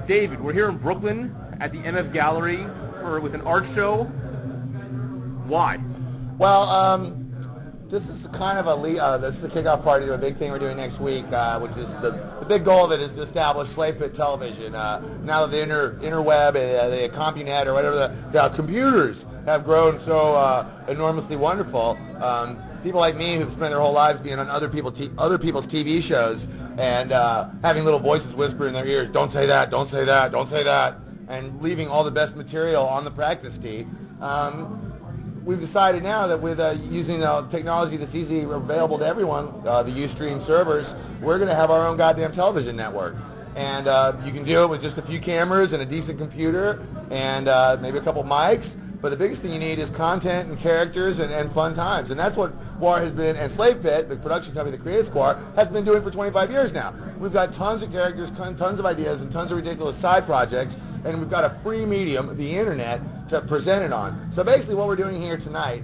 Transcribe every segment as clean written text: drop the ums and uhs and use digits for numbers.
David, we're here in Brooklyn at the MF Gallery with an art show. Why? Well, this is kind of this is a kickoff party to a big thing we're doing next week, which is the big goal of it is to establish slave pit television. Now that the interweb, the CompuNet, or whatever the computers have grown so enormously wonderful, people like me who've spent their whole lives being on other people's TV shows and having little voices whisper in their ears, don't say that, don't say that, don't say that, and leaving all the best material on the practice tee. We've decided now that with using the technology that's easily available to everyone, the Ustream servers, we're going to have our own goddamn television network. And you can do it with just a few cameras and a decent computer and maybe a couple mics. But the biggest thing you need is content and characters and fun times. And that's what GWAR has been, and Slave Pit, the production company that created GWAR, has been doing for 25 years now. We've got tons of characters, tons of ideas, and tons of ridiculous side projects. And we've got a free medium, the internet, to present it on. So basically what we're doing here tonight,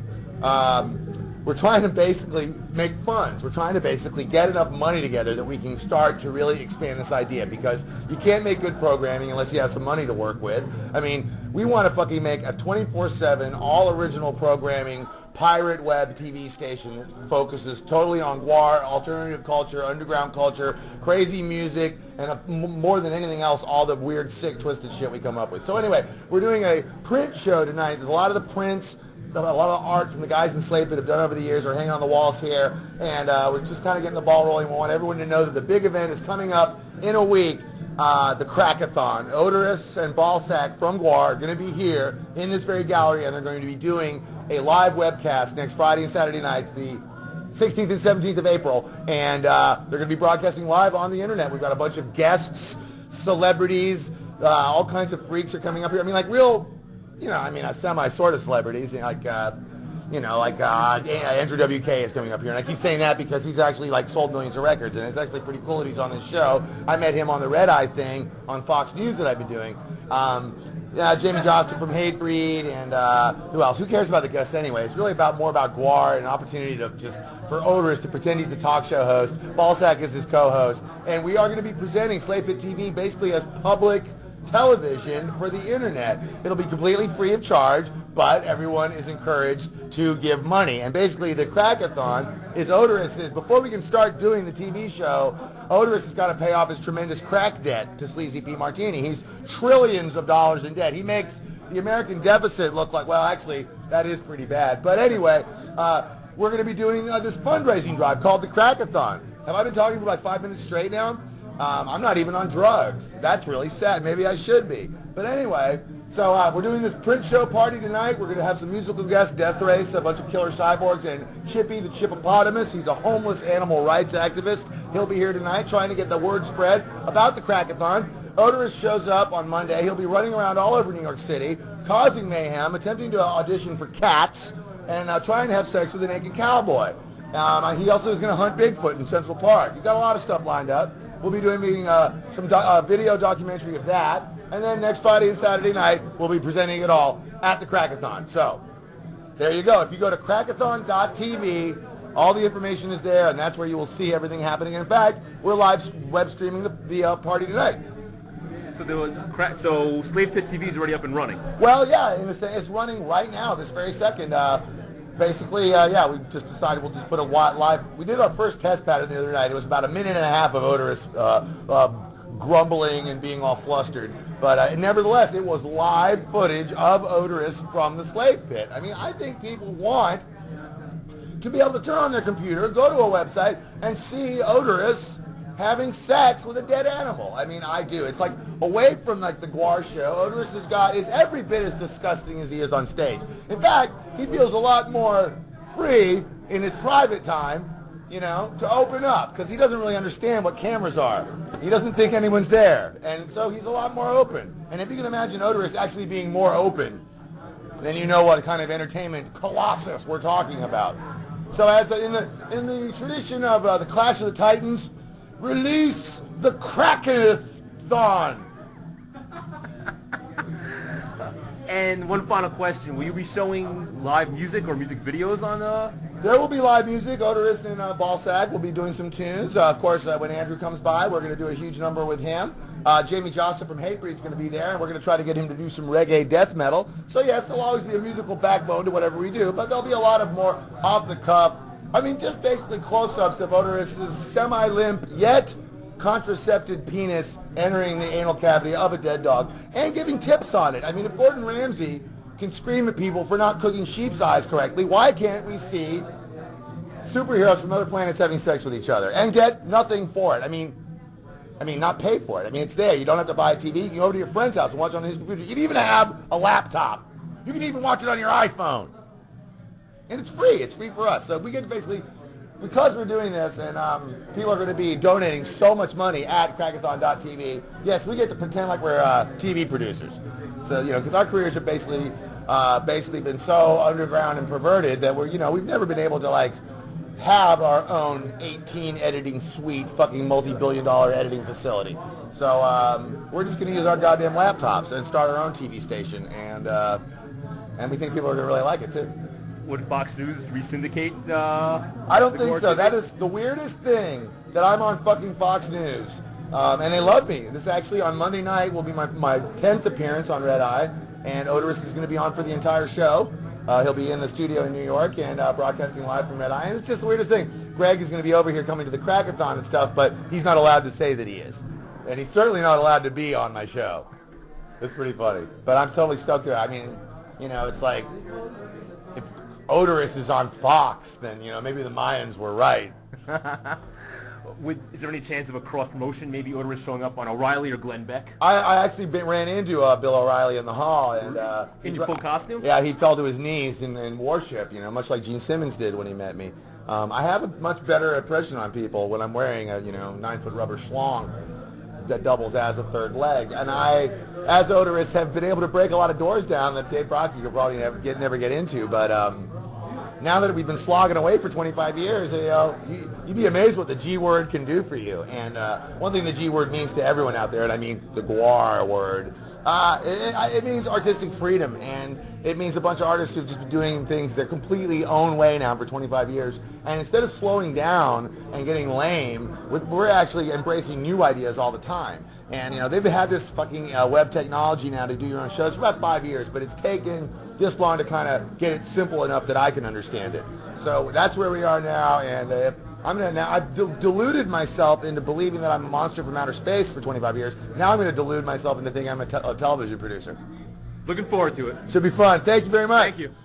we're trying to basically make funds. We're trying to basically get enough money together that we can start to really expand this idea, because you can't make good programming unless you have some money to work with. I mean, we want to fucking make a 24/7 all original programming pirate web TV station that focuses totally on GWAR, alternative culture, underground culture, crazy music, and more than anything else, all the weird, sick, twisted shit we come up with. So anyway, we're doing a print show tonight. There's a lot of the prints, a lot of art from the guys in Slave Pit have done over the years are hanging on the walls here, and we're just kind of getting the ball rolling. We want everyone to know that the big event is coming up in a week, the Crack-a-Thon. Oderus and Ballsack from GWAR are going to be here in this very gallery, and they're going to be doing a live webcast next Friday and Saturday nights, the 16th and 17th of April, and they're going to be broadcasting live on the internet. We've got a bunch of guests, celebrities, all kinds of freaks are coming up here. I mean, like real, semi-sort of celebrities, like Andrew WK is coming up here, and I keep saying that because he's actually sold millions of records, and it's actually pretty cool that he's on this show. I met him on the Red Eye thing on Fox News that I've been doing. Jamie Johnston from Hatebreed, and who else? Who cares about the guests anyway? It's really more about GWAR and an opportunity for Oderus to pretend he's the talk show host. Ballsack is his co-host, and we are going to be presenting Slave Pit TV basically as public television for the internet. It'll be completely free of charge, but everyone is encouraged to give money. And basically the Crack-a-Thon is Oderus before we can start doing the TV show, Oderus has got to pay off his tremendous crack debt to Sleazy P. Martini. He's trillions of dollars in debt. He makes the American deficit look like, well, actually, that is pretty bad. But anyway, we're going to be doing this fundraising drive called the Crack-a-Thon. Have I been talking for 5 minutes straight now? I'm not even on drugs. That's really sad. Maybe I should be. But anyway, so we're doing this print show party tonight. We're going to have some musical guests, Death Race, a bunch of killer cyborgs, and Chippy the Chippopotamus. He's a homeless animal rights activist. He'll be here tonight trying to get the word spread about the Crack-a-Thon. Oderus shows up on Monday. He'll be running around all over New York City, causing mayhem, attempting to audition for Cats, and trying to have sex with a naked cowboy. He also is going to hunt Bigfoot in Central Park. He's got a lot of stuff lined up. We'll be doing some video documentary of that. And then next Friday and Saturday night, we'll be presenting it all at the Crack-a-Thon. So there you go. If you go to crackathon.tv, all the information is there, and that's where you will see everything happening. And in fact, we're live web streaming the party tonight. So Slave Pit TV is already up and running. Well, yeah, it's running right now, this very second. Basically, we've just decided we'll just put a live. We did our first test pattern the other night. It was about a minute and a half of Oderus grumbling and being all flustered. But nevertheless, it was live footage of Oderus from the Slave Pit. I mean, I think people want to be able to turn on their computer, go to a website, and see Oderus having sex with a dead animal. I mean, I do. It's like away from the GWAR show. Oderus is every bit as disgusting as he is on stage. In fact, he feels a lot more free in his private time, to open up, because he doesn't really understand what cameras are. He doesn't think anyone's there, and so he's a lot more open. And if you can imagine Oderus actually being more open, then you know what kind of entertainment colossus we're talking about. So as in the tradition of the Clash of the Titans, release the Crack-a-Thon. And one final question: will you be showing live music or music videos on There will be live music. Oderus and Ballsack will be doing some tunes. Of course, when Andrew comes by, we're going to do a huge number with him. Jamie Josta from Hatebreed's going to be there, and we're going to try to get him to do some reggae death metal. So yes, there'll always be a musical backbone to whatever we do, but there'll be a lot of more off-the-cuff, I mean, just basically close-ups of Oderus' semi-limp yet contracepted penis entering the anal cavity of a dead dog and giving tips on it. I mean, if Gordon Ramsay can scream at people for not cooking sheep's eyes correctly, why can't we see superheroes from other planets having sex with each other and get nothing for it? I mean, not pay for it. I mean, it's there. You don't have to buy a TV. You can go over to your friend's house and watch it on his computer. You can even have a laptop. You can even watch it on your iPhone. And it's free. It's free for us. So we get to basically, because we're doing this and people are going to be donating so much money at Crack-a-Thon.tv, yes, we get to pretend like we're TV producers. So, because our careers have basically been so underground and perverted that we've never been able to, have our own 18 editing suite, fucking multi-billion-dollar editing facility. So we're just going to use our goddamn laptops and start our own TV station, and we think people are going to really like it too. Would Fox News re-syndicate? I don't think so. That is the weirdest thing, that I'm on fucking Fox News, and they love me. This actually on Monday night will be my 10th appearance on Red Eye, and Oderus is going to be on for the entire show. He'll be in the studio in New York and broadcasting live from Red Eye. And it's just the weirdest thing. Greg is going to be over here coming to the Crack-a-Thon and stuff, but he's not allowed to say that he is. And he's certainly not allowed to be on my show. It's pretty funny. But I'm totally stoked to it. I mean, it's like, if Oderus is on Fox, then, maybe the Mayans were right. Is there any chance of a cross-promotion, maybe Oderus showing up on O'Reilly or Glenn Beck? I actually ran into Bill O'Reilly in the hall. And in your full costume? Yeah, he fell to his knees in Warship, much like Gene Simmons did when he met me. I have a much better impression on people when I'm wearing a 9-foot rubber schlong that doubles as a third leg. And I, as Oderus, have been able to break a lot of doors down that Dave Brockie could probably never get into. But now that we've been slogging away for 25 years, you'd be amazed what the G word can do for you. And one thing the G word means to everyone out there, and I mean the GWAR word, it means artistic freedom, and it means a bunch of artists who've just been doing things their completely own way now for 25 years. And instead of slowing down and getting lame, we're actually embracing new ideas all the time. And they've had this fucking web technology now to do your own shows for about 5 years, but it's taken this long to kind of get it simple enough that I can understand it. So that's where we are now, and I've deluded myself into believing that I'm a monster from outer space for 25 years. Now I'm going to delude myself into thinking I'm a television producer. Looking forward to it. Should be fun. Thank you very much. Thank you.